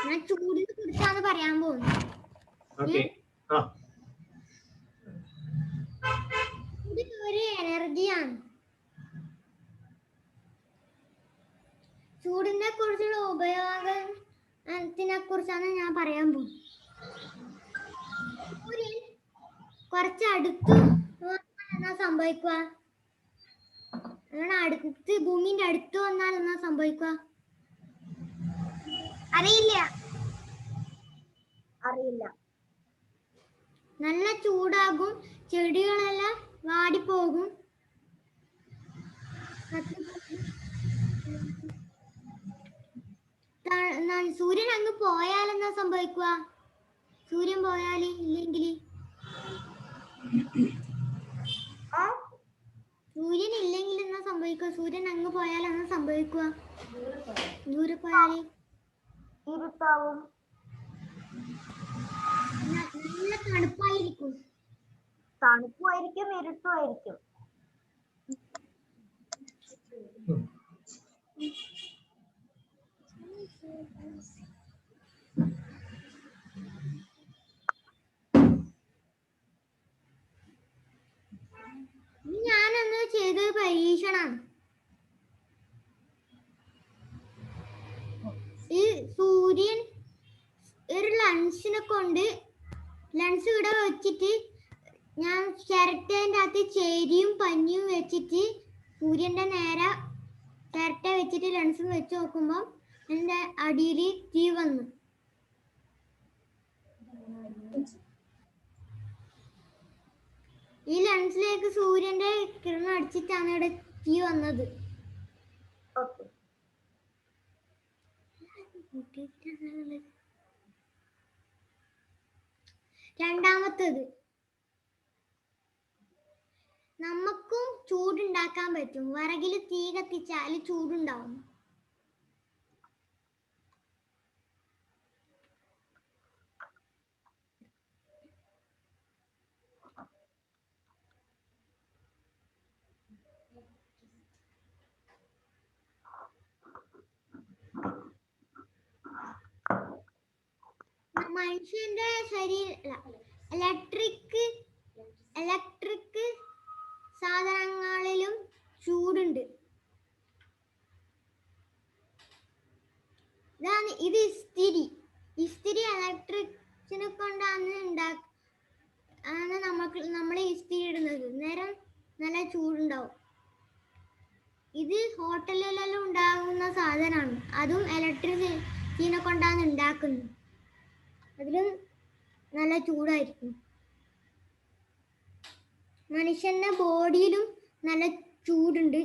ഞാൻ ചൂടിനെ കുറിച്ചാണ് പറയാൻ പോകുന്നത്. ചൂട് ഒരു എനർജിയാണ്. ചൂടിനെ കുറിച്ചുള്ള ഉപയോഗത്തിനെ കുറിച്ചാണ് ഞാൻ പറയാൻ പോകുന്നത്. സൂര്യൻ കുറച്ച് അടുത്ത് എന്നാ സംഭവിക്കുക? അടുത്ത് ഭൂമിന്റെ അടുത്ത് വന്നാൽ എന്നാ സംഭവിക്കുക? അറിയില്ല. നല്ല ചൂടാകും, ചെടികളെല്ലാം വാടിപ്പോകും. സൂര്യൻ അങ്ങ് പോയാൽ എന്നാ സംഭവിക്കുക? സൂര്യൻ പോയാൽ ഇല്ലെങ്കിൽ സൂര്യൻ ഇല്ലെങ്കിൽ എന്നാ സംഭവിക്കുക? സൂര്യൻ അങ്ങ് പോയാൽ എന്നാ സംഭവിക്കുക? ദൂരെ പോയാല് ഇരുട്ടാവും. നല്ല തണുപ്പായിരിക്കും. തണുപ്പായിരിക്കും, ഇരുട്ടുമായിരിക്കും. ഞാനന്ന് ചെയ്ത പരീക്ഷണം ഈ സൂര്യൻ ഒരു ലെൻസ് ഇവിടെ വെച്ചിട്ട് ഞാൻ ചിരട്ടേൻ്റെ അകത്ത് ചേരിയും പഞ്ഞിയും വെച്ചിട്ട് സൂര്യന്റെ നേരെ ചിരട്ട വെച്ചിട്ട് ലെൻസും വെച്ച് നോക്കുമ്പോൾ എൻ്റെ അടിയിൽ തീ വന്നു. ഈ ലെൻസിലേക്ക് സൂര്യന്റെ കിരണം അടിച്ചിട്ടാണ് ഇവിടെ തീ വന്നത്. രണ്ടാമത്തേത്, നമുക്കും ചൂടുണ്ടാക്കാൻ പറ്റും. വിറകിൽ തീ കത്തിച്ചാൽ ചൂടുണ്ടാവും. മനുഷ്യന്റെ ഇലക്ട്രിക് സാധനങ്ങളിലും ചൂടുണ്ട്. ഇത് ഇസ്തിരി ഇലക്ട്രിക്സിനെ കൊണ്ടാണ് നമ്മൾ ഇസ്തിരി ഇടുന്നത്. നേരം നല്ല ചൂടുണ്ടാവും. ഇത് ഹോട്ടലിലെല്ലാം ഉണ്ടാകുന്ന സാധനമാണ്. അതും ഇലക്ട്രിസിനെ കൊണ്ടാണ് ഉണ്ടാക്കുന്നത്. അതിലും നല്ല ചൂടായിരിക്കും. മനുഷ്യന്റെ ബോഡിയിലും നല്ല ചൂടുണ്ട്.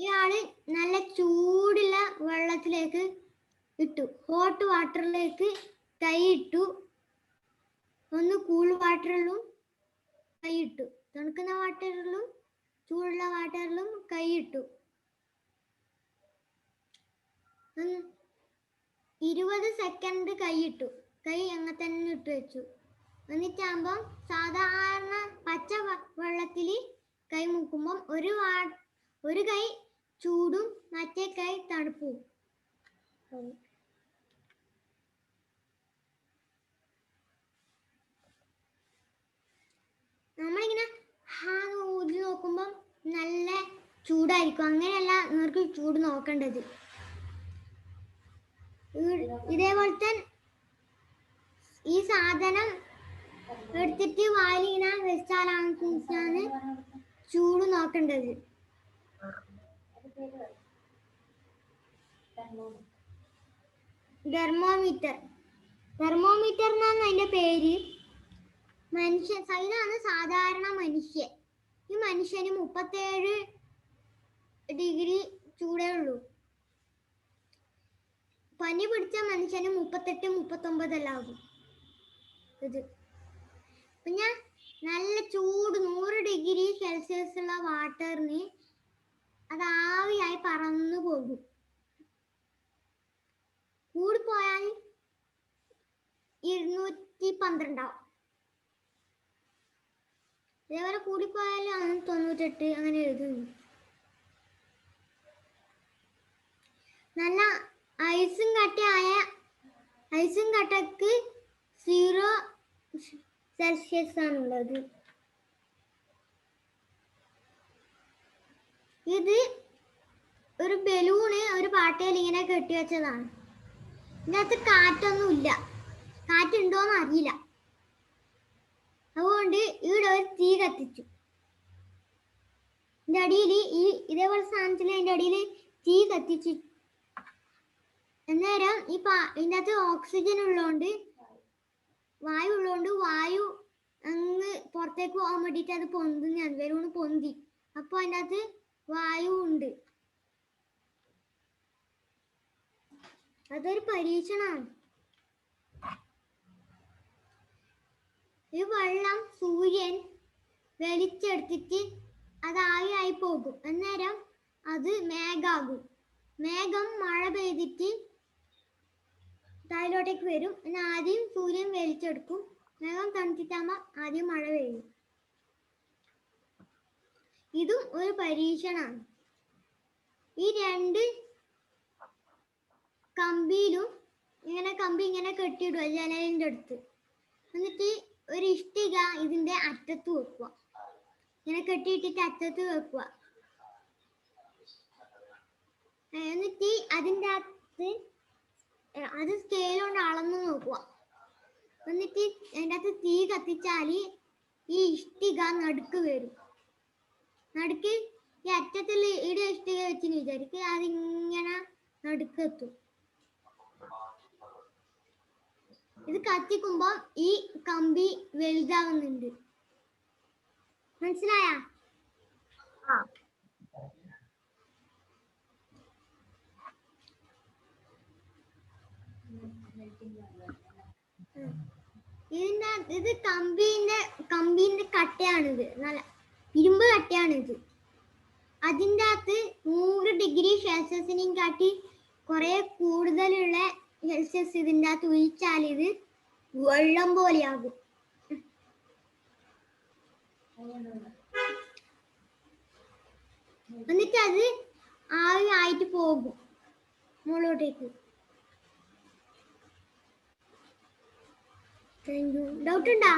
ഇയാള് നല്ല ചൂടുള്ള വെള്ളത്തിലേക്ക് ഇട്ടു. ഹോട്ട് വാട്ടറിലേക്ക് കൈ ഇട്ടു. ഒന്ന് കൂൾ വാട്ടറിലും കൈ ഇട്ടു. തണുക്കുന്ന വാട്ടറിലും ചൂടുള്ള വാട്ടറിലും കൈ ഇട്ടു. 20 സെക്കൻഡ് കൈ ഇട്ടു. കൈ അങ്ങനെ തന്നെ ഇട്ട് വെച്ചു. എന്നിട്ടാകുമ്പോൾ സാധാരണ പച്ച വെള്ളത്തിൽ കൈ മുക്കുമ്പം ഒരു കൈ ചൂടും മറ്റേ കൈ തണുപ്പും. നമ്മളിങ്ങനെ ഊതി നോക്കുമ്പം നല്ല ചൂടായിരിക്കും. അങ്ങനെയല്ല നിങ്ങൾക്ക് ചൂട് നോക്കേണ്ടത്. ഇതേപോലത്തെ ഈ സാധനം എടുത്തിട്ട് വായിലിങ്ങനെ വെച്ചാലാണ് ചൂട് നോക്കേണ്ടത്. തെർമോമീറ്റർ എന്നാണ് അതിന്റെ പേര്. ഇതാണ് സാധാരണ മനുഷ്യൻ. ഈ മനുഷ്യന് 37 ഡിഗ്രി ചൂടേ ഉള്ളൂ. പനി പിടിച്ച മനുഷ്യന് 38, 39 എല്ലാം ആകും. പിന്നെ നല്ല ചൂട് 100 ഡിഗ്രി സെൽഷ്യസ് ഉള്ള വാട്ടറിന് അത് ആവിയായി പറന്നു പോകും. കൂടിപ്പോയാൽ 212 ആവും. ഇതേപോലെ കൂടിപ്പോയാലും 98 അങ്ങനെ എഴുതുന്നു. നല്ല ഐസും കട്ടക്ക് 0 സെൽഷ്യസ് ആണുള്ളത്. ഇത് ഒരു ബലൂണ് ഒരു പാട്ടയിൽ ഇങ്ങനെ കെട്ടിവെച്ചതാണ്. ഇതിനകത്ത് കാറ്റൊന്നുമില്ല, കാറ്റുണ്ടോന്ന് അറിയില്ല. അതുകൊണ്ട് ഇവിടെ ഒരു തീ കത്തിച്ചു. ഇതിന്റെ അടിയിൽ ഇതേപോലെ സാധനത്തിൽ അതിന്റെ അടിയിൽ തീ കത്തിച്ചു. അന്നേരം ഇതിൻ്റെ അകത്ത് ഓക്സിജൻ ഉള്ളതുകൊണ്ട്, വായു ഉള്ളതുകൊണ്ട് വായു അങ്ങ് പുറത്തേക്ക് പോകാൻ വേണ്ടിയിട്ട് അത് പൊന്തുന്നതാണ്. ബലൂണ് പൊന്തി. അപ്പോൾ അതിൻ്റെ അകത്ത് വായു ഉണ്ട്. അതൊരു പരീക്ഷണമാണ്. ഈ വെള്ളം സൂര്യൻ വലിച്ചെടുത്തിട്ട് അത് ആവിയായി പോകും. അന്നേരം അത് മേഘാകും. മേഘം മഴ പെയ്തിട്ട് താഴോട്ടേക്ക് വരും. പിന്നെ ആദ്യം സൂര്യൻ വലിച്ചെടുക്കും. മേഘം തണുത്തിട്ടാകുമ്പോൾ ആദ്യം മഴ പെയ്യും. ഇതും ഒരു പരീക്ഷണമാണ്. ഈ രണ്ട് കമ്പിയിലും കമ്പി ഇങ്ങനെ കെട്ടിയിടുക ജനലിൻ്റെ അടുത്ത്. എന്നിട്ട് ഒരു ഇഷ്ടിക ഇതിന്റെ അറ്റത്ത് വെക്കുക. ഇങ്ങനെ കെട്ടിയിട്ടിട്ട് അറ്റത്ത് വെക്കുക. എന്നിട്ട് അതിൻ്റെ അകത്ത് അത് സ്കെയിൽ കൊണ്ട് അളന്ന് നോക്കുക. എന്നിട്ട് അതിൻ്റെ അകത്ത് തീ കത്തിച്ചാൽ ഈ ഇഷ്ടിക നടുക്ക് വരും. നടുക്ക് ഈ അറ്റത്തിൽ ഇവിടെ ഇഷ്ടിക വെച്ചെന്ന് വിചാരിക്കുക, അതിങ്ങനെ നടുക്കെത്തും. ഇത് കത്തിക്കുമ്പോൾ ഈ കമ്പി വലുതാവുന്നുണ്ട്. മനസ്സിലായ? ഇത് കമ്പിന്റെ കട്ടയാണിത്. നല്ല ഇരുമ്പ് കട്ടയാണിത്. അതിൻ്റെ അകത്ത് 100 ഡിഗ്രി സെൽഷ്യസിനെയും കാട്ടി കുറെ കൂടുതലുള്ള സെൽഷ്യസ് ഇതിൻ്റെ അകത്ത് ഒഴിച്ചാൽ ഇത് വെള്ളം പോലെയാകും. എന്നിട്ട് അത് ആവി ആയിട്ട് പോകും മുകളിലോട്ടേക്ക്. Thank you. ഡൗട്ട് ഉണ്ടോ?